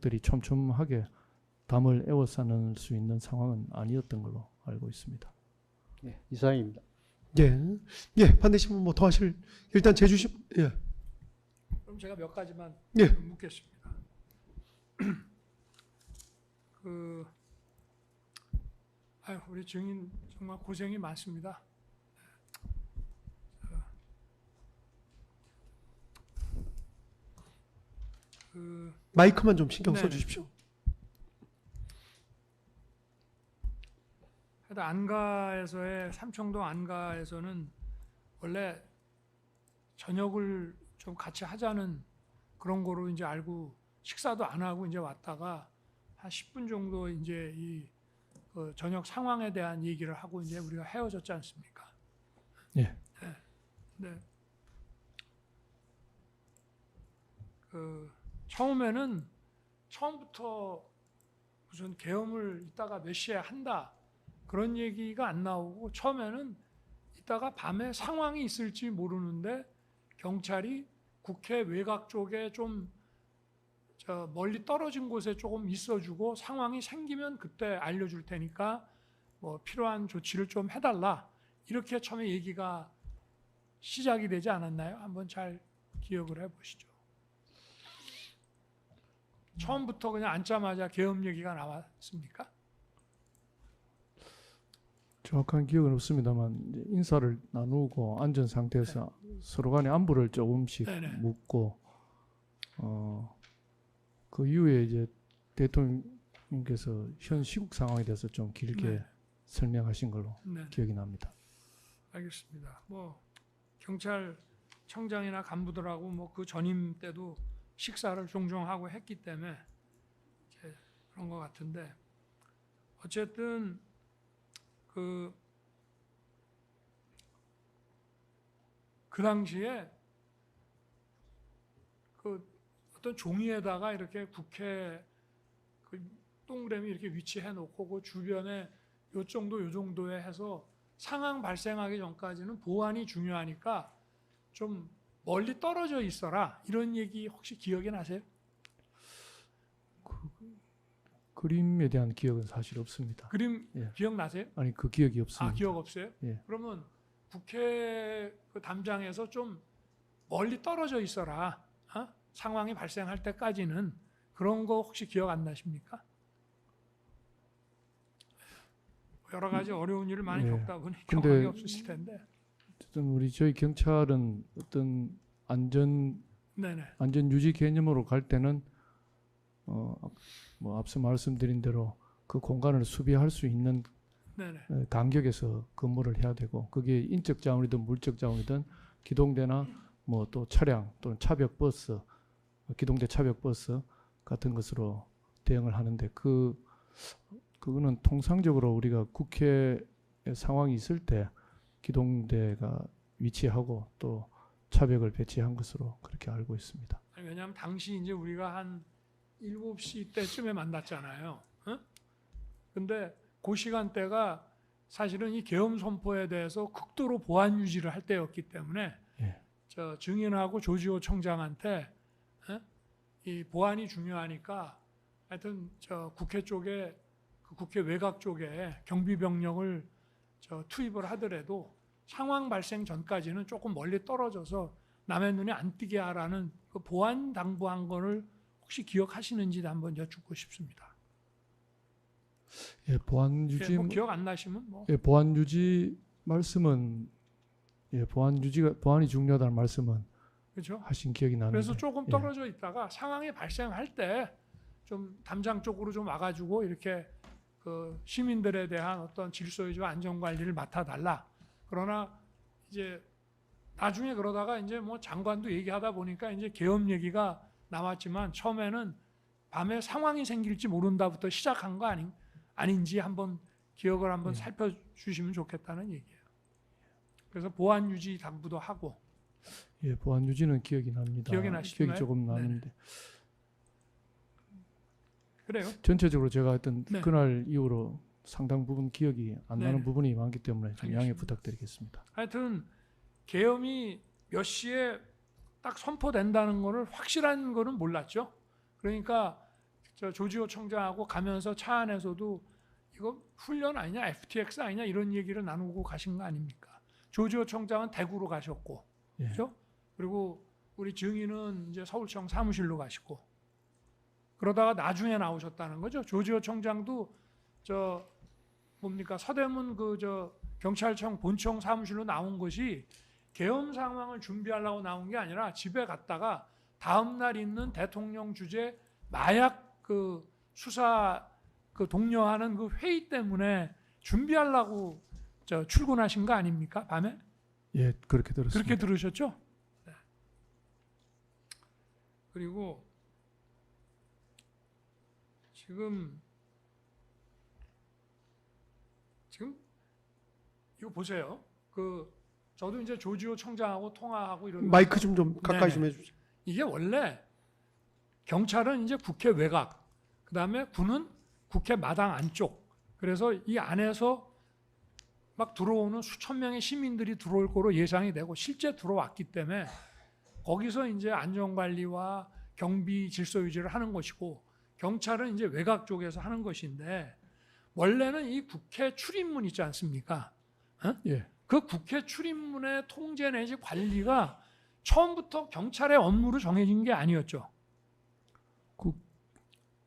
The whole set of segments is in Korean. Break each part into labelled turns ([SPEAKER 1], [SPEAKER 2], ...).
[SPEAKER 1] 세력들이 촘촘하게 담을 에워싸는 수 있는 상황은 아니었던 걸로 알고 있습니다.
[SPEAKER 2] 예, 이상입니다.
[SPEAKER 3] 예, 예, 반대신 분 뭐 더 하실? 일단 제주시, 예,
[SPEAKER 4] 그럼 제가 몇 가지만
[SPEAKER 3] 예.
[SPEAKER 4] 묻겠습니다. 우리 증인 정말 고생이 많습니다.
[SPEAKER 3] 마이크만 좀 신경
[SPEAKER 4] 네네.
[SPEAKER 3] 써주십시오.
[SPEAKER 4] 하여튼 안가에서의 삼청동 안가에서는 원래 저녁을 좀 같이 하자는 그런 거로 이제 알고 식사도 안 하고 이제 왔다가 한 10분 정도 이제 그 저녁 상황에 대한 얘기를 하고 이제 우리가 헤어졌지 않습니까?
[SPEAKER 1] 예.
[SPEAKER 4] 네. 처음부터 무슨 계엄을 이따가 몇 시에 한다 그런 얘기가 안 나오고 처음에는 이따가 밤에 상황이 있을지 모르는데 경찰이 국회 외곽 쪽에 좀 멀리 떨어진 곳에 조금 있어주고 상황이 생기면 그때 알려줄 테니까 뭐 필요한 조치를 좀 해달라 이렇게 처음에 얘기가 시작이 되지 않았나요? 한번 잘 기억을 해보시죠. 처음부터 그냥 앉자마자 계엄 얘기가 나왔습니까?
[SPEAKER 1] 정확한 기억은 없습니다만 이제 인사를 나누고 앉은 상태에서 서로 간에 안부를 조금씩
[SPEAKER 4] 네네.
[SPEAKER 1] 묻고 그 이후에 이제 대통령께서 현 시국 상황에 대해서 좀 길게
[SPEAKER 4] 네.
[SPEAKER 1] 설명하신 걸로
[SPEAKER 4] 네,
[SPEAKER 1] 기억이 납니다.
[SPEAKER 4] 알겠습니다. 뭐 경찰청장이나 간부들하고 뭐 그 전임 때도 식사를 종종 하고 했기 때문에 이제 그런 것 같은데 어쨌든 그 당시에 그 어떤 종이에다가 이렇게 국회 그 동그라미 이렇게 위치해 놓고 그 주변에 요 정도에 해서 상황 발생하기 전까지는 보안이 중요하니까 좀 멀리 떨어져 있어라 이런 얘기 혹시 기억이 나세요?
[SPEAKER 1] 그림에 대한 기억은 사실 없습니다.
[SPEAKER 4] 그림
[SPEAKER 1] 예.
[SPEAKER 4] 기억나세요?
[SPEAKER 1] 아니 그 기억이 없습니다.
[SPEAKER 4] 아, 기억 없어요?
[SPEAKER 1] 예.
[SPEAKER 4] 그러면 국회 그 담장에서 좀 멀리 떨어져 있어라. 상황이 발생할 때까지는 그런 거 혹시 기억 안 나십니까? 여러 가지 어려운 일을 많이
[SPEAKER 1] 예.
[SPEAKER 4] 겪다 보니
[SPEAKER 1] 근데
[SPEAKER 4] 경험이 없으실 텐데.
[SPEAKER 1] 어쨌든 저희 경찰은 어떤 안전
[SPEAKER 4] 네네.
[SPEAKER 1] 유지 개념으로 갈 때는 뭐 앞서 말씀드린 대로 그 공간을 수비할 수 있는
[SPEAKER 4] 네네.
[SPEAKER 1] 간격에서 근무를 해야 되고 그게 인적 자원이든 물적 자원이든 기동대나 뭐 또 차량 또는 차벽 버스, 기동대 차벽 버스 같은 것으로 대응을 하는데 그거는 통상적으로 우리가 국회 상황이 있을 때 기동대가 위치하고 또 차벽을 배치한 것으로 그렇게 알고 있습니다.
[SPEAKER 4] 아니, 왜냐하면 당시 이제 우리가 한 7시 때쯤에 만났잖아요. 근데 그 시간대가 사실은 이 계엄 선포에 대해서 극도로 보안 유지를 할 때였기 때문에
[SPEAKER 1] 예.
[SPEAKER 4] 저 증인하고 조지호 청장한테 이 보안이 중요하니까 하여튼 저 국회 쪽에 그 국회 외곽 쪽에 경비 병력을 투입을 하더라도 상황 발생 전까지는 조금 멀리 떨어져서 남의 눈에 안 띄게 하라는 그 보안 당부한 거를 혹시 기억하시는지 한번 여쭙고 싶습니다.
[SPEAKER 1] 예, 보안 유지
[SPEAKER 4] 뭐 기억 안 나시면 뭐
[SPEAKER 1] 예, 보안 유지 말씀은 보안이 중요하다는 말씀은
[SPEAKER 4] 그렇죠.
[SPEAKER 1] 하신 기억이 나는데.
[SPEAKER 4] 그래서 조금 떨어져 있다가 상황이 발생할 때 좀 담장 쪽으로 좀 와가지고 이렇게 그 시민들에 대한 어떤 질서 유지와 안전 관리를 맡아달라. 그러나 이제 나중에 그러다가 이제 뭐 장관도 얘기하다 보니까 이제 계엄 얘기가 나왔지만 처음에는 밤에 상황이 생길지 모른다부터 시작한 거 아닌지 한번 기억을 한번 살펴주시면 좋겠다는 얘기예요. 그래서 보안 유지 당부도 하고.
[SPEAKER 1] 예, 보안 유지는 기억이 납니다.
[SPEAKER 4] 기억이 나시나요?
[SPEAKER 1] 기억이 조금 나는데.
[SPEAKER 4] 그래요?
[SPEAKER 1] 전체적으로 제가 하여튼
[SPEAKER 4] 네.
[SPEAKER 1] 그날 이후로 상당 부분 기억이 안 나는
[SPEAKER 4] 네네.
[SPEAKER 1] 부분이 많기 때문에 좀 양해
[SPEAKER 4] 알겠습니다.
[SPEAKER 1] 부탁드리겠습니다.
[SPEAKER 4] 하여튼 계엄이 몇 시에 딱 선포된다는 거를 확실한 거는 몰랐죠. 그러니까 저 조지호 청장하고 가면서 차 안에서도 이거 훈련 아니냐, FTX 아니냐 이런 얘기를 나누고 가신 거 아닙니까? 조지호 청장은 대구로 가셨고,
[SPEAKER 1] 예.
[SPEAKER 4] 그렇죠? 그리고 우리 증인은 이제 서울청 사무실로 가시고, 그러다가 나중에 나오셨다는 거죠. 조지호 청장도 저 뭡니까 서대문 그 저 경찰청 본청 사무실로 나온 것이 계엄 상황을 준비하려고 나온 게 아니라 집에 갔다가 다음 날 있는 대통령 주재 마약 그 수사 그 독려하는 그 회의 때문에 준비하려고 저 출근하신 거 아닙니까? 밤에?
[SPEAKER 1] 예, 그렇게 들었습니다.
[SPEAKER 4] 그렇게 들으셨죠? 네. 그리고 지금 이거 보세요. 그 저도 이제 조지호 청장하고 통화하고 이런
[SPEAKER 3] 마이크 좀 가까이
[SPEAKER 4] 네네.
[SPEAKER 3] 좀 해주세요.
[SPEAKER 4] 이게 원래 경찰은 이제 국회 외곽, 그다음에 군은 국회 마당 안쪽. 그래서 이 안에서 막 들어오는 수천 명의 시민들이 들어올 거로 예상이 되고 실제 들어왔기 때문에 거기서 이제 안전관리와 경비 질서 유지를 하는 것이고 경찰은 이제 외곽 쪽에서 하는 것인데 원래는 이 국회 출입문 있지 않습니까?
[SPEAKER 1] 예.
[SPEAKER 4] 그 국회 출입문의 통제 내지 관리가 처음부터 경찰의 업무로 정해진 게 아니었죠.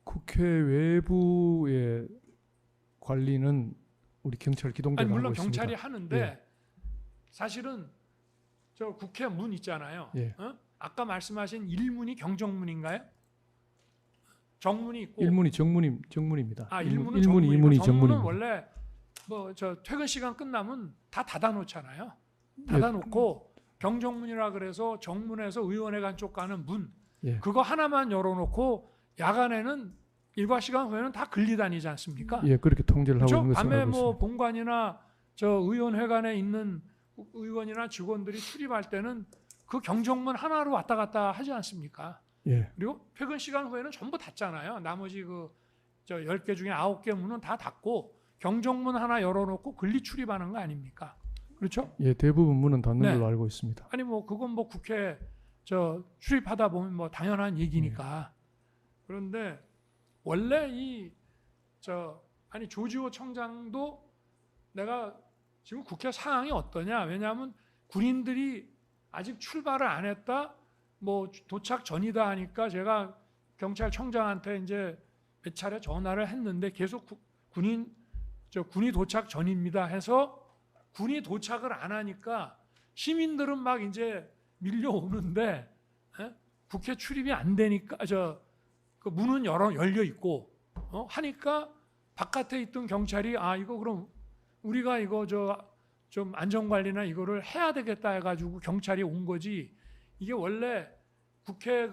[SPEAKER 1] 국회 외부의 관리는 우리 경찰 기동대가
[SPEAKER 4] 아니 물론
[SPEAKER 1] 하고 있습니다.
[SPEAKER 4] 경찰이 하는데
[SPEAKER 1] 예.
[SPEAKER 4] 사실은 저 국회 문 있잖아요.
[SPEAKER 1] 예.
[SPEAKER 4] 아까 말씀하신 일문이 경정문인가요? 정문이 있고
[SPEAKER 1] 일문이 정문입니다.
[SPEAKER 4] 아 일문은
[SPEAKER 1] 일문이
[SPEAKER 4] 정문이고 정문은
[SPEAKER 1] 정문입니다.
[SPEAKER 4] 원래 뭐 저 퇴근 시간 끝나면 다 닫아놓잖아요. 닫아놓고 경정문이라 그래서 정문에서 의원회관 쪽 가는 문
[SPEAKER 1] 예.
[SPEAKER 4] 그거 하나만 열어놓고 야간에는 일과 시간 후에는 다 근리 다니지 않습니까?
[SPEAKER 1] 예, 그렇게 통제를 하고
[SPEAKER 4] 그렇죠?
[SPEAKER 1] 있는 것으로
[SPEAKER 4] 밤에
[SPEAKER 1] 알고
[SPEAKER 4] 뭐
[SPEAKER 1] 있습니다.
[SPEAKER 4] 본관이나 저 의원회관에 있는 의원이나 직원들이 출입할 때는 그 경정문 하나로 왔다 갔다 하지 않습니까?
[SPEAKER 1] 예.
[SPEAKER 4] 그리고 퇴근 시간 후에는 전부 닫잖아요. 나머지 그 저 10개 중에 9개 문은 다 닫고 경정문 하나 열어놓고 근리 출입하는 거 아닙니까? 그렇죠?
[SPEAKER 1] 예, 대부분 문은 닫는
[SPEAKER 4] 네.
[SPEAKER 1] 걸로 알고 있습니다.
[SPEAKER 4] 아니 뭐 그건 뭐 국회 저 출입하다 보면 뭐 당연한 얘기니까. 그런데 원래 이 저 아니 조지호 청장도 내가 지금 국회 상황이 어떠냐? 왜냐하면 군인들이 아직 출발을 안 했다. 뭐 도착 전이다 하니까 제가 경찰청장한테 이제 몇 차례 전화를 했는데 계속 군이 도착 전입니다 해서 군이 도착을 안 하니까 시민들은 막 이제 밀려오는데 국회 출입이 안 되니까 그 문은 열려 있고 하니까 바깥에 있던 경찰이 아 이거 그럼 우리가 이거 좀 안전관리나 이거를 해야 되겠다 해가지고 경찰이 온 거지. 이게 원래 국회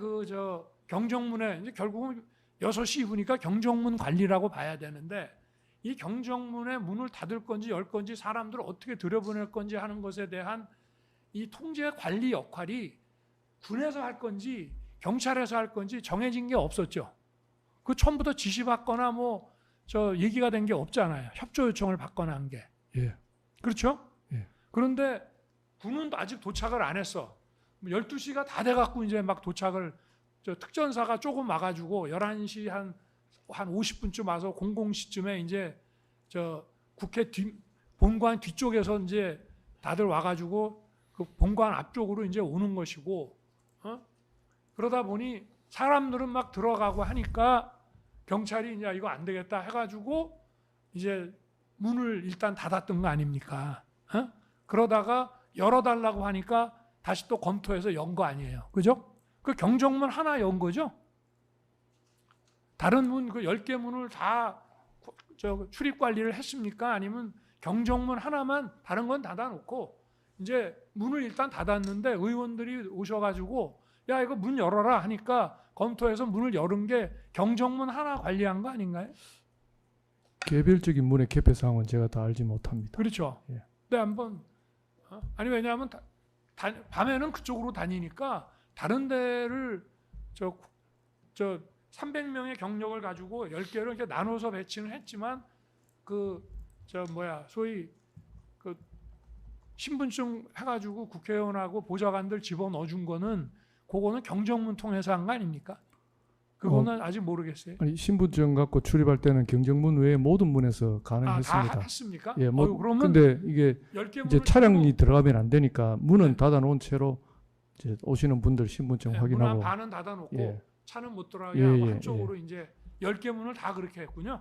[SPEAKER 4] 경정문에 이제 결국은 6시 이후니까 경정문 관리라고 봐야 되는데 이 경정문의 문을 닫을 건지 열 건지 사람들을 어떻게 들여보낼 건지 하는 것에 대한 이 통제 관리 역할이 군에서 할 건지 경찰에서 할 건지 정해진 게 없었죠. 그 처음부터 지시받거나 뭐 얘기가 된 게 없잖아요. 협조 요청을 받거나 한 게.
[SPEAKER 1] 예.
[SPEAKER 4] 그렇죠?
[SPEAKER 1] 예.
[SPEAKER 4] 그런데 군은 아직 도착을 안 했어. 12시가 다 돼갖고 이제 막 도착을 특전사가 조금 와가지고 11시 한 50분쯤 와서 00시쯤에 이제 국회 본관 뒤쪽에서 이제 다들 와가지고 그 본관 앞쪽으로 이제 오는 것이고, 그러다 보니 사람들은 막 들어가고 하니까 경찰이 이제 이거 안 되겠다 해가지고 이제 문을 일단 닫았던 거 아닙니까? 그러다가 열어달라고 하니까 다시 또 검토해서 연 거 아니에요. 그죠? 그 경정문 하나 연 거죠? 다른 문, 그 10개 문을 다 출입 관리를 했습니까? 아니면 경정문 하나만 다른 건 닫아놓고 이제 문을 일단 닫았는데 의원들이 오셔가지고 야 이거 문 열어라 하니까 검토해서 문을 열은 게 경정문 하나 관리한 거 아닌가요?
[SPEAKER 1] 개별적인 문의 개폐 사항은 제가 다 알지 못합니다.
[SPEAKER 4] 그렇죠.
[SPEAKER 1] 예.
[SPEAKER 4] 근데 한번 아니 왜냐하면 밤에는 그쪽으로 다니니까 다른 데를 300명의 경력을 가지고 10개를 이렇게 나눠서 배치는 했지만 소위 그 신분증 해가지고 국회의원하고 보좌관들 집어넣어준 거는 그거는 경정문 통해서 한 거 아닙니까? 그거는 아직 모르겠어요.
[SPEAKER 1] 아니 신분증 갖고 출입할 때는 경정문 외에 모든 문에서
[SPEAKER 4] 다
[SPEAKER 1] 가능했습니다.
[SPEAKER 4] 했습니까?
[SPEAKER 1] 예, 뭐
[SPEAKER 4] 그러면
[SPEAKER 1] 근데 이게
[SPEAKER 4] 10개
[SPEAKER 1] 이제
[SPEAKER 4] 문을
[SPEAKER 1] 차량이 들어가면 안 되니까 문은
[SPEAKER 4] 네.
[SPEAKER 1] 닫아놓은 채로 이제 오시는 분들 신분증
[SPEAKER 4] 문 한
[SPEAKER 1] 확인하고
[SPEAKER 4] 반은 닫아놓고
[SPEAKER 1] 예.
[SPEAKER 4] 차는 못 들어가게
[SPEAKER 1] 예,
[SPEAKER 4] 하고
[SPEAKER 1] 예,
[SPEAKER 4] 한쪽으로 이제 10개 문을 다 그렇게 했군요.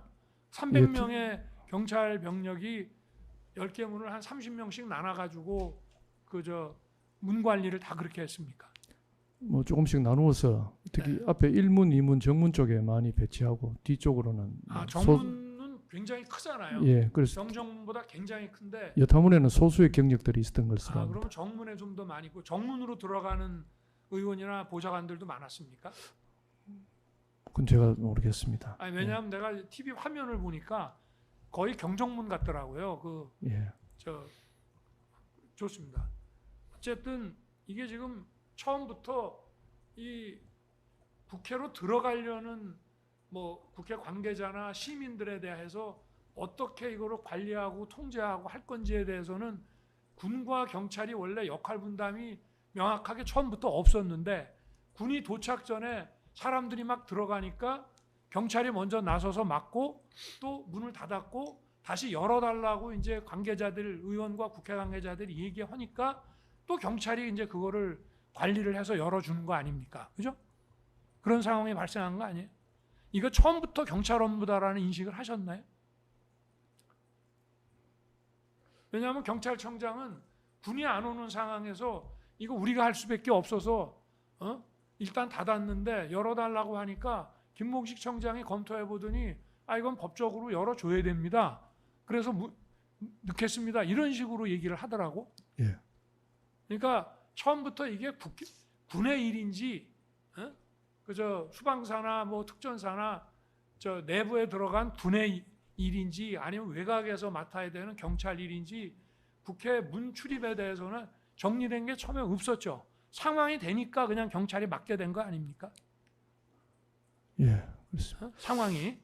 [SPEAKER 4] 300명의 경찰 병력이 10개 문을 한 30명씩 나눠가지고 문 관리를 다 그렇게 했습니까?
[SPEAKER 1] 뭐 조금씩 나누어서 특히 앞에 1문, 2문 정문 쪽에 많이 배치하고 뒤쪽으로는
[SPEAKER 4] 정문은 굉장히 크잖아요.
[SPEAKER 1] 예, 그래서
[SPEAKER 4] 정정문보다 굉장히 큰데
[SPEAKER 1] 여타문에는 소수의 경력들이 있었던 것으로 합니다.
[SPEAKER 4] 그러면 정문에 좀 더 많이 있고 정문으로 들어가는 의원이나 보좌관들도 많았습니까?
[SPEAKER 1] 그건 제가 모르겠습니다.
[SPEAKER 4] 아니, 왜냐하면 내가 TV 화면을 보니까 거의 경정문 같더라고요.
[SPEAKER 1] 예.
[SPEAKER 4] 좋습니다. 어쨌든 이게 지금 처음부터 이 국회로 들어가려는 뭐 국회 관계자나 시민들에 대해서 어떻게 이거를 관리하고 통제하고 할 건지에 대해서는 군과 경찰이 원래 역할 분담이 명확하게 처음부터 없었는데 군이 도착 전에 사람들이 막 들어가니까 경찰이 먼저 나서서 막고 또 문을 닫았고 다시 열어달라고 이제 관계자들 의원과 국회 관계자들이 얘기하니까 또 경찰이 이제 그거를 관리를 해서 열어주는 거 아닙니까? 그죠? 그런 상황이 발생한 거 아니에요? 이거 처음부터 경찰 업무다라는 인식을 하셨나요? 왜냐하면 경찰청장은 군이 안 오는 상황에서 이거 우리가 할 수밖에 없어서 일단 닫았는데 열어달라고 하니까 김몽식 청장이 검토해 보더니 이건 법적으로 열어줘야 됩니다. 그래서 넣겠습니다. 이런 식으로 얘기를 하더라고.
[SPEAKER 1] 예.
[SPEAKER 4] 그러니까 처음부터 이게 군의 일인지 그저 수방사나 뭐 특전사나 저 내부에 들어간 군의 일인지 아니면 외곽에서 맡아야 되는 경찰 일인지 국회 문 출입에 대해서는 정리된 게 처음에 없었죠. 상황이 되니까 그냥 경찰이 맡게 된 거 아닙니까?
[SPEAKER 1] 예. 그렇습니다.
[SPEAKER 4] 상황이.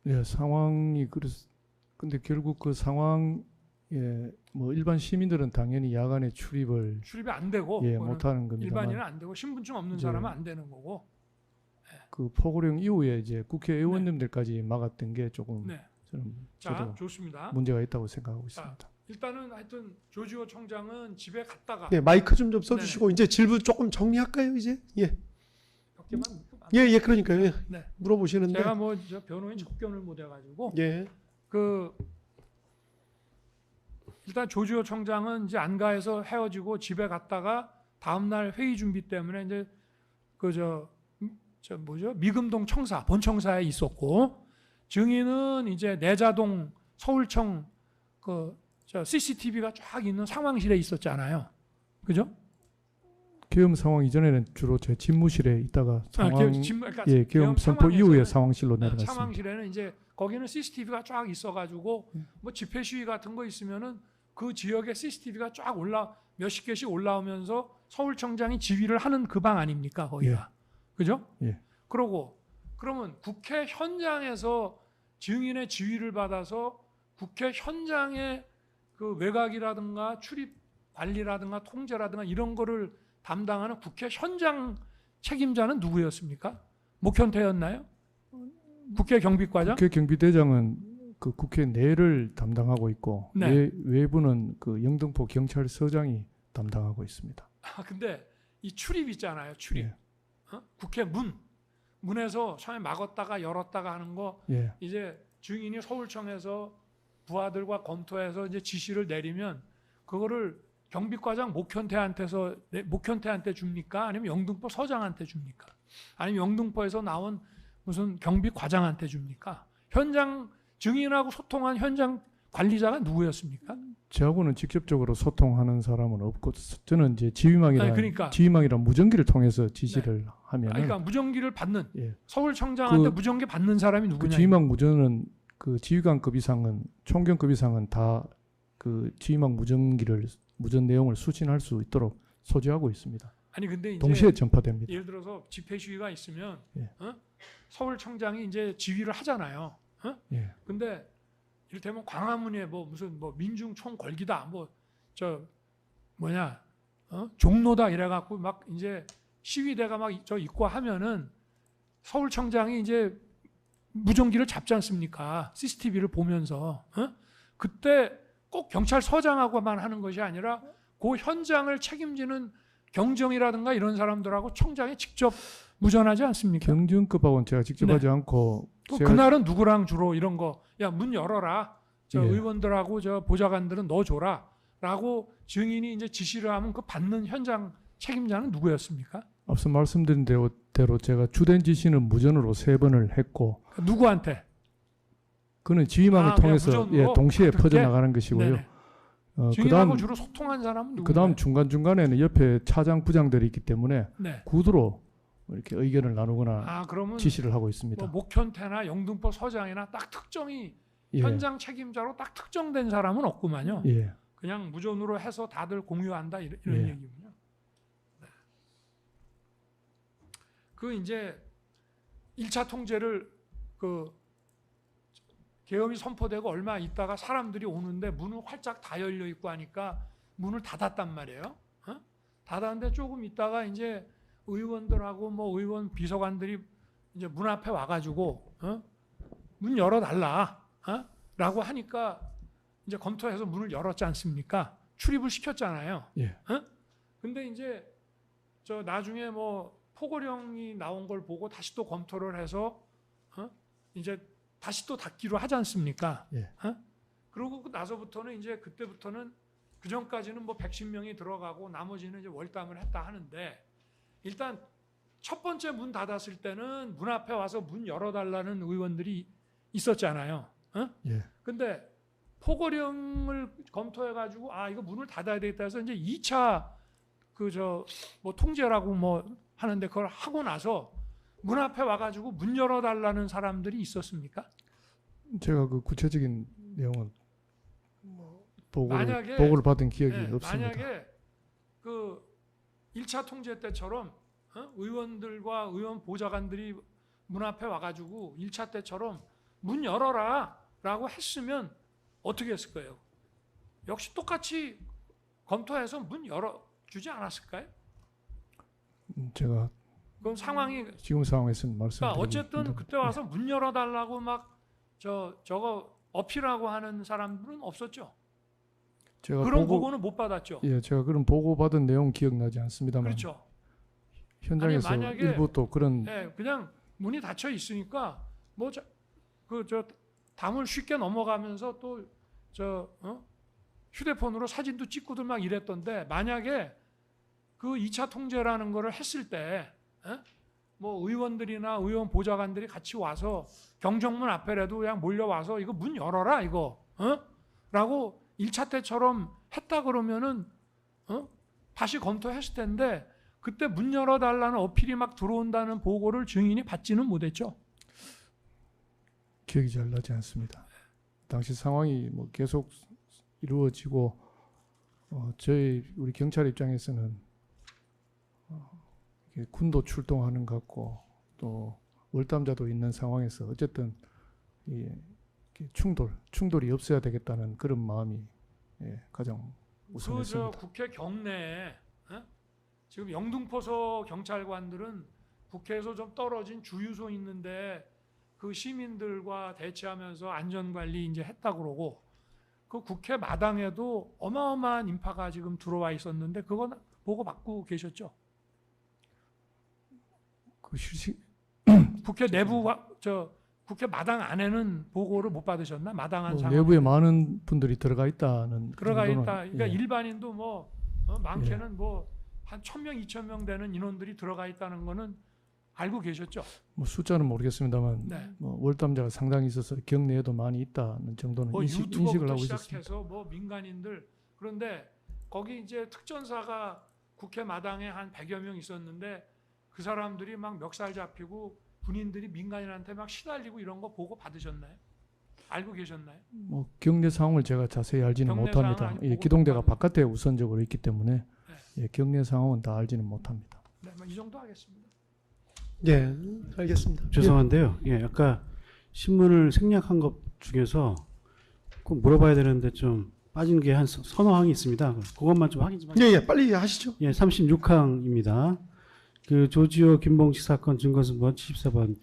[SPEAKER 1] 예, 상황이 그래서 근데 결국 그 상황에 뭐 일반 시민들은 당연히 야간에 출입을
[SPEAKER 4] 출입이 안 되고
[SPEAKER 1] 예,
[SPEAKER 4] 그거는
[SPEAKER 1] 못하는 겁니다만
[SPEAKER 4] 일반인은 안 되고 신분증 없는
[SPEAKER 1] 이제
[SPEAKER 4] 사람은 안 되는 거고.
[SPEAKER 1] 그 포고령 이후에 이제 국회의원님들까지 막았던 게 조금
[SPEAKER 4] 네.
[SPEAKER 1] 저는
[SPEAKER 4] 자,
[SPEAKER 1] 저도
[SPEAKER 4] 좋습니다.
[SPEAKER 1] 문제가 있다고 생각하고 있습니다.
[SPEAKER 4] 일단은 하여튼 조지호 청장은 집에 갔다가
[SPEAKER 3] 네, 마이크 좀 써주시고 이제 질문 조금 정리할까요 이제? 예,
[SPEAKER 4] 몇 개만 묻고
[SPEAKER 3] 예, 그러니까요. 예.
[SPEAKER 4] 네.
[SPEAKER 3] 물어보시는데.
[SPEAKER 4] 제가 뭐 저 변호인 접견을 못 해가지고
[SPEAKER 3] 예,
[SPEAKER 4] 일단 조지호 청장은 이제 안가에서 헤어지고 집에 갔다가 다음 날 회의 준비 때문에 이제 미금동 청사 본청사에 있었고 증인은 이제 내자동 서울청 CCTV가 쫙 있는 상황실에 있었잖아요. 그죠?
[SPEAKER 1] 계엄 상황 이전에는 주로 제 집무실에 있다가
[SPEAKER 4] 그러니까
[SPEAKER 1] 예, 계엄 선포 이후에 상황실로 내려갔습니다.
[SPEAKER 4] 상황실에는 이제 거기는 CCTV가 쫙 있어가지고 뭐 집회 시위 같은 거 있으면은 그 지역에 CCTV가 쫙 몇십 개씩 올라오면서 서울청장이 지휘를 하는 그 방 아닙니까 거기가. 그죠?
[SPEAKER 1] 예.
[SPEAKER 4] 그러면 국회 현장에서 증인의 지휘를 받아서 국회 현장의 그 외곽이라든가 출입 관리라든가 통제라든가 이런 거를 담당하는 국회 현장 책임자는 누구였습니까? 목현태였나요? 국회 경비과장?
[SPEAKER 1] 국회 경비대장은 그 국회 내를 담당하고 있고
[SPEAKER 4] 네.
[SPEAKER 1] 외부는 그 영등포 경찰서장이 담당하고 있습니다.
[SPEAKER 4] 근데 이 출입 있잖아요. 출입.
[SPEAKER 1] 예.
[SPEAKER 4] 국회 문에서 처음에 막았다가 열었다가 하는 거
[SPEAKER 1] 예.
[SPEAKER 4] 이제 증인이 서울청에서 부하들과 검토해서 이제 지시를 내리면 그거를 경비과장 목현태한테 줍니까? 아니면 영등포 서장한테 줍니까? 아니면 영등포에서 나온 무슨 경비과장한테 줍니까? 현장 증인하고 소통한 현장 관리자가 누구였습니까?
[SPEAKER 1] 저하고는 직접적으로 소통하는 사람은 없고 저는 이제 지휘망이란
[SPEAKER 4] 그러니까.
[SPEAKER 1] 무전기를 통해서 지시를 하면
[SPEAKER 4] 그러니까 무전기를 받는
[SPEAKER 1] 예.
[SPEAKER 4] 서울청장한테 무전기 받는 사람이
[SPEAKER 1] 그
[SPEAKER 4] 누구냐?
[SPEAKER 1] 지휘망 무전은 그 지휘관급 이상은 총경급 이상은 다 그 지휘망 무전 내용을 수신할 수 있도록 소지하고 있습니다.
[SPEAKER 4] 아니 근데 이제
[SPEAKER 1] 동시에 전파됩니다.
[SPEAKER 4] 예를 들어서 집회 시위가 있으면
[SPEAKER 1] 예.
[SPEAKER 4] 서울청장이 이제 지휘를 하잖아요.
[SPEAKER 1] 예.
[SPEAKER 4] 근데 이를테면 광화문에 무슨 민중총 걸기다 종로다 이래갖고 막 이제 시위대가 막 있고 하면은 서울청장이 이제 무전기를 잡지 않습니까? CCTV를 보면서. 그때 꼭 경찰서장하고만 하는 것이 아니라 그 현장을 책임지는 경정이라든가 이런 사람들하고 청장이 직접 무전하지 않습니까?
[SPEAKER 1] 경증급하고는 제가 직접
[SPEAKER 4] 네.
[SPEAKER 1] 하지 않고
[SPEAKER 4] 또
[SPEAKER 1] 제가
[SPEAKER 4] 그날은 누구랑 주로 이런 거, 야, 문 열어라. 저
[SPEAKER 1] 예.
[SPEAKER 4] 의원들하고 저 보좌관들은 넣어줘라. 라고 증인이 이제 지시를 하면 그 받는 현장 책임자는 누구였습니까?
[SPEAKER 1] 앞서 말씀드린 대로 제가 주된 지시는 무전으로 3번을 했고
[SPEAKER 4] 누구한테?
[SPEAKER 1] 그는 지휘망을
[SPEAKER 4] 아, 그냥
[SPEAKER 1] 통해서
[SPEAKER 4] 무전으로
[SPEAKER 1] 동시에
[SPEAKER 4] 그렇게?
[SPEAKER 1] 퍼져나가는 것이고요.
[SPEAKER 4] 네네. 증인하고
[SPEAKER 1] 그다음
[SPEAKER 4] 주로 소통한 사람은 누구예요?
[SPEAKER 1] 그다음 중간중간에는 옆에 차장 부장들이 있기 때문에
[SPEAKER 4] 네.
[SPEAKER 1] 구두로 이렇게 의견을 나누거나
[SPEAKER 4] 아, 그러면
[SPEAKER 1] 지시를 하고 있습니다.
[SPEAKER 4] 뭐 목현태나 영등포 서장이나 딱 특정이
[SPEAKER 1] 예.
[SPEAKER 4] 현장 책임자로 딱 특정된 사람은 없구만요.
[SPEAKER 1] 예.
[SPEAKER 4] 그냥 무전으로 해서 다들 공유한다 이런
[SPEAKER 1] 예.
[SPEAKER 4] 얘기군요. 네. 그 이제 1차 통제를 그 계엄이 선포되고 얼마 있다가 사람들이 오는데 문은 활짝 다 열려 있고 하니까 문을 닫았단 말이에요. 닫았는데 조금 있다가 이제 의원들하고 뭐 의원 비서관들이 이제 문 앞에 와가지고 문 열어달라 라고 하니까 이제 검토해서 문을 열었지 않습니까? 출입을 시켰잖아요.
[SPEAKER 1] 예.
[SPEAKER 4] 근데 이제 저 나중에 뭐 포고령이 나온 걸 보고 다시 또 검토를 해서 이제 다시 또 닫기로 하지 않습니까?
[SPEAKER 1] 예.
[SPEAKER 4] 그러고 나서부터는 이제 그때부터는 그 전까지는 뭐 110명이 들어가고 나머지는 이제 월담을 했다 하는데 일단 첫 번째 문 닫았을 때는 문 앞에 와서 문 열어달라는 의원들이 있었잖아요.
[SPEAKER 1] 예.
[SPEAKER 4] 근데 포고령을 검토해가지고 아 이거 문을 닫아야 되겠다 해서 이제 2차 그 저 뭐 통제라고 뭐 하는데 그걸 하고 나서 문 앞에 와가지고 문 열어달라는 사람들이 있었습니까?
[SPEAKER 1] 제가 그 구체적인 내용은
[SPEAKER 4] 만약에
[SPEAKER 1] 보고를 받은 기억이
[SPEAKER 4] 네,
[SPEAKER 1] 없습니다.
[SPEAKER 4] 만약에 그 1차 통제 때처럼 의원들과 의원 보좌관들이 문 앞에 와가지고 1차 때처럼 문 열어라 라고 했으면 어떻게 했을 거예요? 역시 똑같이 검토해서 문 열어주지 않았을까요?
[SPEAKER 1] 제가
[SPEAKER 4] 그건 상황이
[SPEAKER 1] 지금 상황에서는
[SPEAKER 4] 그러니까 어쨌든
[SPEAKER 1] 말씀드리기
[SPEAKER 4] 그때 와서 문 열어달라고 막 저거 어필하고 하는 사람들은 없었죠.
[SPEAKER 1] 제가
[SPEAKER 4] 그런 보고는 못 받았죠.
[SPEAKER 1] 예, 제가 그런 보고 받은 내용 기억나지 않습니다만
[SPEAKER 4] 그렇죠.
[SPEAKER 1] 현장에서
[SPEAKER 4] 아니, 만약에-
[SPEAKER 1] 일부 또 그런
[SPEAKER 4] 예, 그냥 문이 닫혀 있으니까 뭐 저 담을 쉽게 넘어가면서 또 휴대폰으로 사진도 찍고들 막 이랬던데 만약에 그 2차 통제라는 거를 했을 때 뭐 의원들이나 의원 보좌관들이 같이 와서 경정문 앞에라도 그냥 몰려와서 이거 문 열어라 이거 라고 1차 때처럼 했다 그러면은 다시 검토했을 텐데 그때 문 열어달라는 어필이 막 들어온다는 보고를 증인이 받지는 못했죠.
[SPEAKER 1] 기억이 잘 나지 않습니다. 당시 상황이 뭐 계속 이루어지고 우리 경찰 입장에서는 이렇게 군도 출동하는 것 같고 또 월담자도 있는 상황에서 어쨌든 이렇게 충돌이 없어야 되겠다는 그런 마음이 가장 우선했습니다.
[SPEAKER 4] 저 국회 경내에 지금 영등포서 경찰관들은 국회에서 좀 떨어진 주유소 있는데 그 시민들과 대치하면서 안전관리 이제 했다 그러고 그 국회 마당에도 어마어마한 인파가 지금 들어와 있었는데 그건 보고 받고 계셨죠?
[SPEAKER 1] 그 실시
[SPEAKER 4] 국회 내부 국회 마당 안에는 보고를 못 받으셨나? 마당 안 상황
[SPEAKER 1] 내부에 많은 분들이 들어가 있다는
[SPEAKER 4] 들어가
[SPEAKER 1] 정도는,
[SPEAKER 4] 있다. 그러니까
[SPEAKER 1] 예.
[SPEAKER 4] 일반인도 뭐 많게는 뭐 한 1,000명, 2,000명 되는 인원들이 들어가 있다는 거는 알고 계셨죠?
[SPEAKER 1] 뭐 숫자는 모르겠습니다만
[SPEAKER 4] 네.
[SPEAKER 1] 뭐 월담자가 상당히 있어서 경내에도 많이 있다는 정도는
[SPEAKER 4] 뭐
[SPEAKER 1] 인식을
[SPEAKER 4] 유튜버부터
[SPEAKER 1] 하고 있었습니다.
[SPEAKER 4] 시작해서 뭐 민간인들 그런데 거기 이제 특전사가 국회 마당에 한 100여 명 있었는데 그 사람들이 막 멱살 잡히고 군인들이 민간인한테 막 시달리고 이런 거 보고 받으셨나요? 알고 계셨나요?
[SPEAKER 1] 뭐 경내 상황을 제가 자세히 알지는
[SPEAKER 4] 경내
[SPEAKER 1] 못합니다.
[SPEAKER 4] 상황은
[SPEAKER 1] 예,
[SPEAKER 4] 보고
[SPEAKER 1] 기동대가
[SPEAKER 4] 못하고.
[SPEAKER 1] 바깥에 우선적으로 있기 때문에 예, 경내 상황은 다 알지는 못합니다.
[SPEAKER 4] 네, 뭐이 정도 하겠습니다.
[SPEAKER 3] 예, 알겠습니다.
[SPEAKER 2] 죄송한데요. 예, 아까 신문을 생략한 것 중에서 꼭 물어봐야 되는데 좀 빠진 게 한 서너 항이 있습니다. 그것만 좀 확인 좀 하세요.
[SPEAKER 3] 예, 예, 빨리 하시죠.
[SPEAKER 2] 예, 36항입니다. 그 조지호 김봉식 사건 증거선본 74번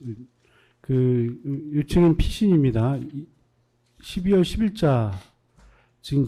[SPEAKER 2] 그 유증인 피신입니다. 12월 10일자 지금